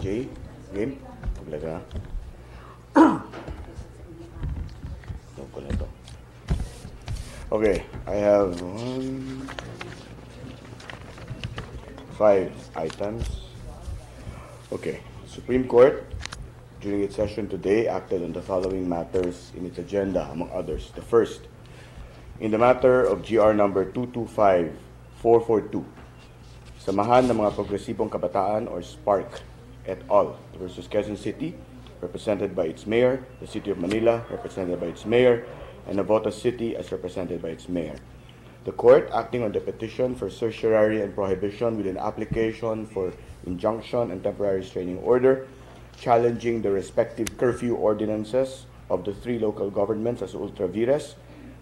J, game? Talaga. Okay, I have 5 items. Okay, Supreme Court, during its session today, acted on the following matters in its agenda, among others. The first, in the matter of GR number 225442, Samahan ng mga Progresibong Kabataan or SPARC et al. Versus Quezon City, represented by its mayor, the City of Manila, represented by its mayor, and Navotas City as represented by its mayor. The court, acting on the petition for certiorari and prohibition with an application for injunction and temporary restraining order, challenging the respective curfew ordinances of the 3 local governments as ultra vires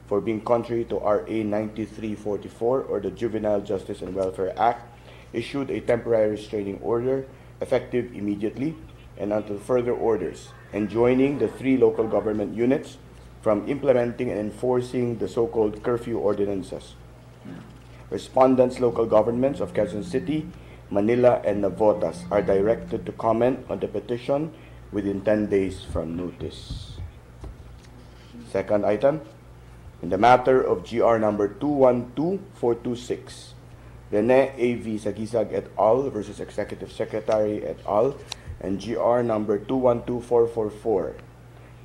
for being contrary to RA 9344 or the Juvenile Justice and Welfare Act, issued a temporary restraining order effective immediately and until further orders, enjoining the 3 local government units from implementing and enforcing the so-called curfew ordinances. Respondents' local governments of Quezon City, Manila, and Navotas are directed to comment on the petition within 10 days from notice. Second item, in the matter of GR number 212426, Rene A.V. Sagisag et al. Versus Executive Secretary et al. And GR number 212444,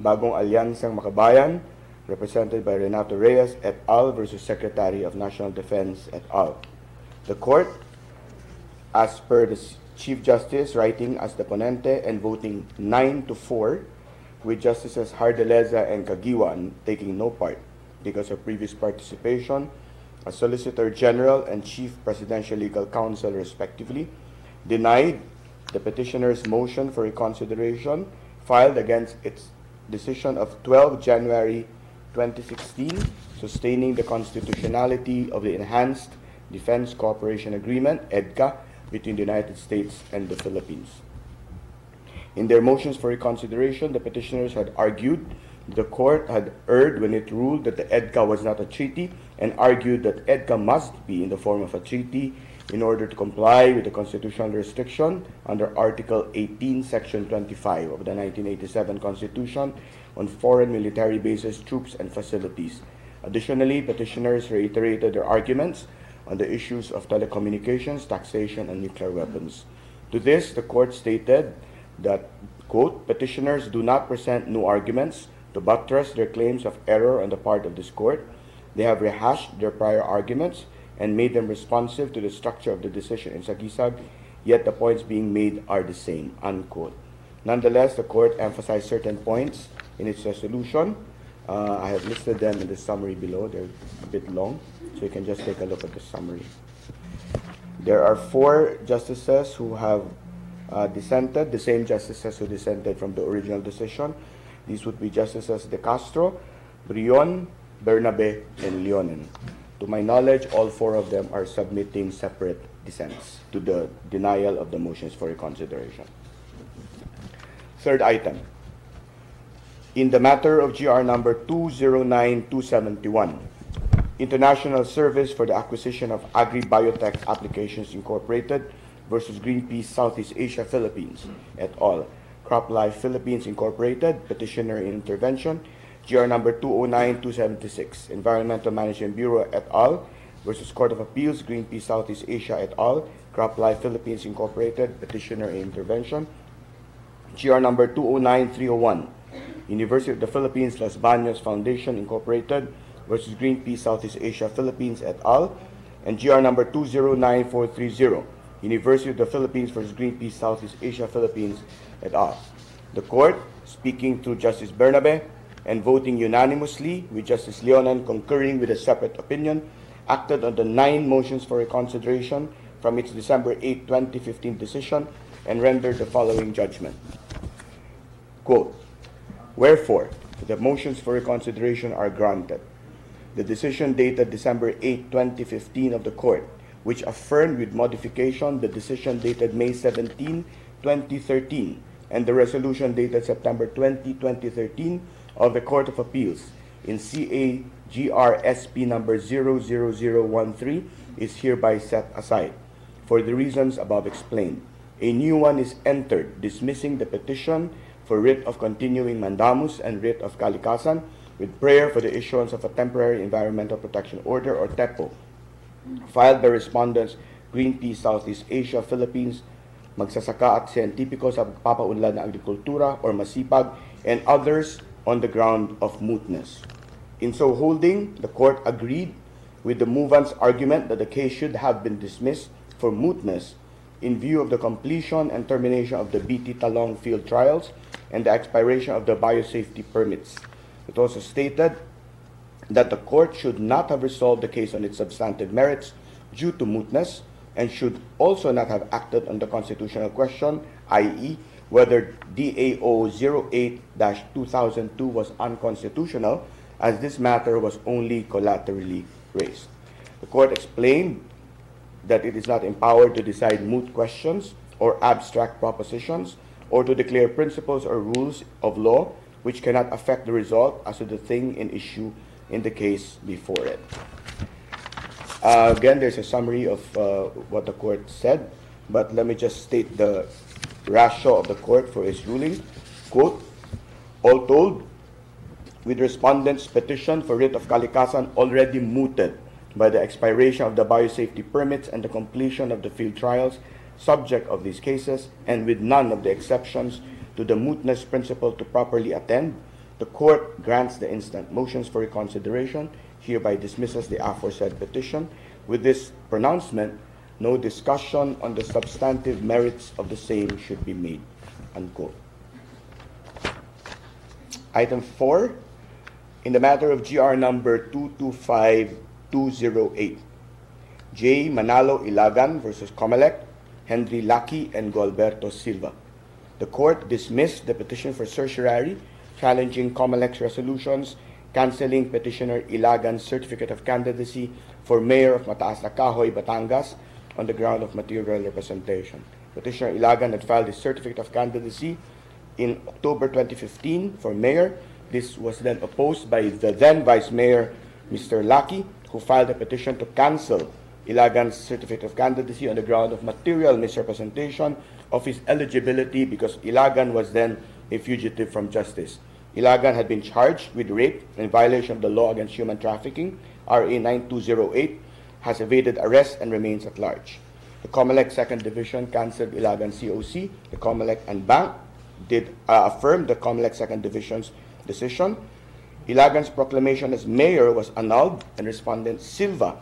Bagong Alyansang Makabayan, represented by Renato Reyes et al. Versus Secretary of National Defense et al. The court, as per the Chief Justice writing as the ponente and voting 9-4, with Justices Hardeleza and Kagiwan taking no part because of previous participation, as Solicitor General and Chief Presidential Legal Counsel respectively, denied the petitioner's motion for reconsideration filed against its decision of 12 January 2016, sustaining the constitutionality of the Enhanced Defense Cooperation Agreement, EDCA, between the United States and the Philippines. In their motions for reconsideration, the petitioners had argued the court had erred when it ruled that the EDCA was not a treaty and argued that EDCA must be in the form of a treaty in order to comply with the constitutional restriction under Article 18, Section 25 of the 1987 Constitution on foreign military bases, troops, and facilities. Additionally, petitioners reiterated their arguments on the issues of telecommunications, taxation, and nuclear weapons. To this, the court stated that, quote, petitioners do not present new arguments to buttress their claims of error on the part of this court. They have rehashed their prior arguments and made them responsive to the structure of the decision in Sagisag, yet the points being made are the same, unquote. Nonetheless, the court emphasized certain points in its resolution. I have listed them in the summary below. They're a bit long, so you can just take a look at the summary. There are 4 justices who have dissented, the same justices who dissented from the original decision. These would be Justices De Castro, Brion, Bernabe, and Leonen. To my knowledge, all 4 of them are submitting separate dissents to the denial of the motions for reconsideration. Third item. In the matter of GR number 209271, International Service for the Acquisition of Agri-Biotech Applications Incorporated versus Greenpeace Southeast Asia Philippines et al. CropLife Philippines Incorporated, petitioner in intervention, GR number 209276, Environmental Management Bureau et al. Versus Court of Appeals, Greenpeace Southeast Asia et al., CropLife Philippines Incorporated, petitioner in intervention, GR number 209301, University of the Philippines Los Baños Foundation Incorporated versus Greenpeace Southeast Asia Philippines et al., and GR number 209430, University of the Philippines versus Greenpeace Southeast Asia Philippines et al. The court, speaking through Justice Bernabe and voting unanimously with Justice Leonen concurring with a separate opinion, acted on the 9 motions for reconsideration from its December 8, 2015 decision and rendered the following judgment. Quote, wherefore, the motions for reconsideration are granted. The decision dated December 8, 2015 of the court, which affirmed with modification the decision dated May 17, 2013, and the resolution dated September 20, 2013 of the Court of Appeals in CAGRSP number 00013 is hereby set aside for the reasons above explained. a new one is entered dismissing the petition for writ of continuing mandamus and writ of kalikasan with prayer for the issuance of a temporary environmental protection order or TEPO filed by respondents Greenpeace Southeast Asia Philippines, Magsasaka at Scientifico sa Pagpapaunlad ng Agrikultura or Masipag, and others on the ground of mootness. In so holding, the court agreed with the movant's argument that the case should have been dismissed for mootness in view of the completion and termination of the BT Talong field trials and the expiration of the biosafety permits. It also stated that the court should not have resolved the case on its substantive merits due to mootness and should also not have acted on the constitutional question, i.e., whether DAO 08-2002 was unconstitutional, as this matter was only collaterally raised. The court explained that it is not empowered to decide moot questions or abstract propositions or to declare principles or rules of law which cannot affect the result as to the thing in issue in the case before it. Again, there's a summary of what the court said, but let me just state the ratio of the court for its ruling. Quote, all told, with respondents' petition for writ of kalikasan already mooted by the expiration of the biosafety permits and the completion of the field trials subject of these cases, and with none of the exceptions to the mootness principle to properly attend, the court grants the instant motions for reconsideration, hereby dismisses the aforesaid petition. With this pronouncement, no discussion on the substantive merits of the same should be made. Unquote. Item 4, in the matter of GR number 225208, J. Manalo Ilagan versus Comelec, Henry Lackey, and Gualberto Silva. The court dismissed the petition for certiorari challenging Comelec's resolutions canceling petitioner Ilagan's certificate of candidacy for mayor of Mataas na Kahoy, Batangas on the ground of material representation. Petitioner Ilagan had filed his certificate of candidacy in October 2015 for mayor. This was then opposed by the then Vice Mayor, Mr. Lackey, who filed a petition to cancel Ilagan's certificate of candidacy on the ground of material misrepresentation of his eligibility because Ilagan was then a fugitive from justice. Ilagan had been charged with rape in violation of the law against human trafficking, RA 9208, has evaded arrest and remains at large. The Comelec 2nd Division cancelled Ilagan's COC. The Comelec and Bank did affirm the Comelec 2nd Division's decision. Ilagan's proclamation as mayor was annulled, and respondent Silva,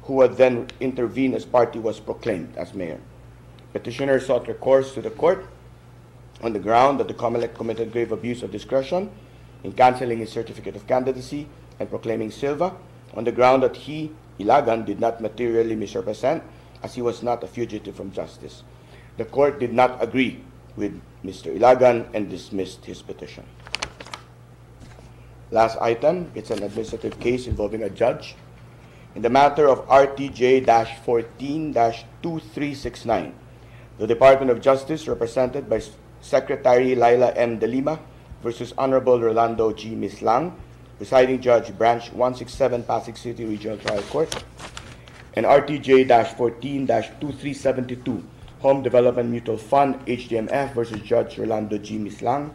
who had then intervened as party, was proclaimed as mayor. Petitioner sought recourse to the court on the ground that the Comelec committed grave abuse of discretion in cancelling his certificate of candidacy and proclaiming Silva, on the ground that he, Ilagan, did not materially misrepresent as he was not a fugitive from justice. The court did not agree with Mr. Ilagan and dismissed his petition. Last item, it's an administrative case involving a judge. In the matter of RTJ-14-2369, the Department of Justice, represented by Secretary Laila M. De Lima versus Honorable Rolando G. Mislang, presiding judge, Branch 167, Pasig City Regional Trial Court, and RTJ-14-2372, Home Development Mutual Fund, HDMF versus Judge Rolando G. Mislang,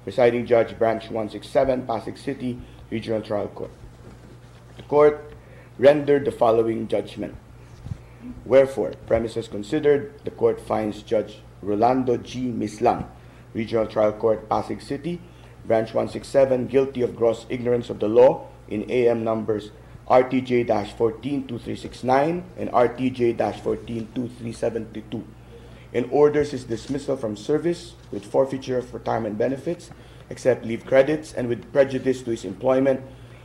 presiding judge, Branch 167, Pasig City Regional Trial Court. The court rendered the following judgment. Wherefore, premises considered, the court finds Judge Rolando G. Mislang, Regional Trial Court, Pasig City, Branch 167, guilty of gross ignorance of the law in AM numbers RTJ-14-2369 and RTJ-14-2372, and orders his dismissal from service with forfeiture of retirement benefits, except leave credits, and with prejudice to his employment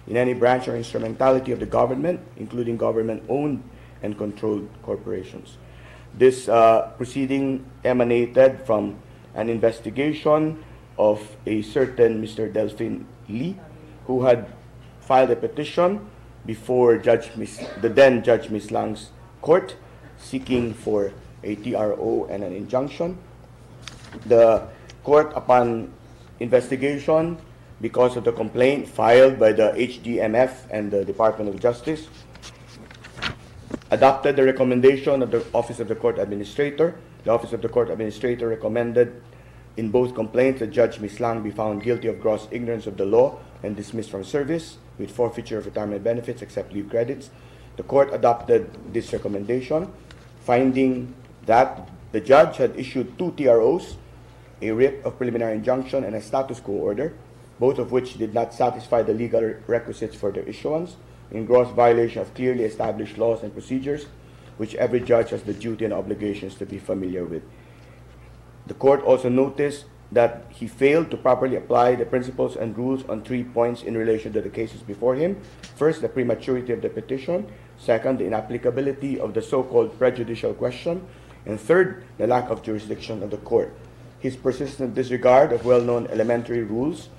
in any branch or instrumentality of the government, including government-owned and controlled corporations. This proceeding emanated from an investigation of a certain Mr. Delphine Lee, who had filed a petition before the then Judge Mislang's court, seeking for a TRO and an injunction. The court, upon investigation, because of the complaint filed by the HDMF and the Department of Justice, adopted the recommendation of the Office of the Court Administrator The Office of the Court Administrator recommended in both complaints that Judge Ms. Lang be found guilty of gross ignorance of the law and dismissed from service with forfeiture of retirement benefits except leave credits. The court adopted this recommendation, finding that the judge had issued 2 TROs, a writ of preliminary injunction and a status quo order, both of which did not satisfy the legal requisites for their issuance, in gross violation of clearly established laws and procedures, which every judge has the duty and obligations to be familiar with. The court also noticed that he failed to properly apply the principles and rules on 3 points in relation to the cases before him. First, the prematurity of the petition. Second, the inapplicability of the so-called prejudicial question. And third, the lack of jurisdiction of the court. His persistent disregard of well-known elementary rules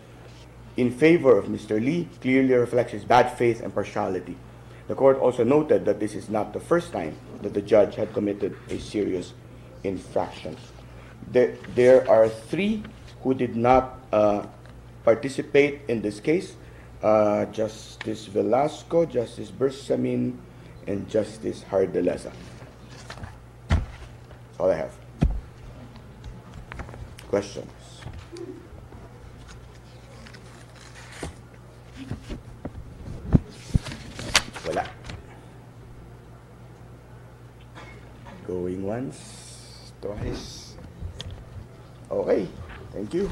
in favor of Mr. Lee clearly reflects his bad faith and partiality. The court also noted that this is not the first time that the judge had committed a serious infraction. There are 3 who did not participate in this case: Justice Velasco, Justice Bersamin, and Justice Hardeleza. That's all I have. Questions? Wala. Going once, twice. Okay, thank you.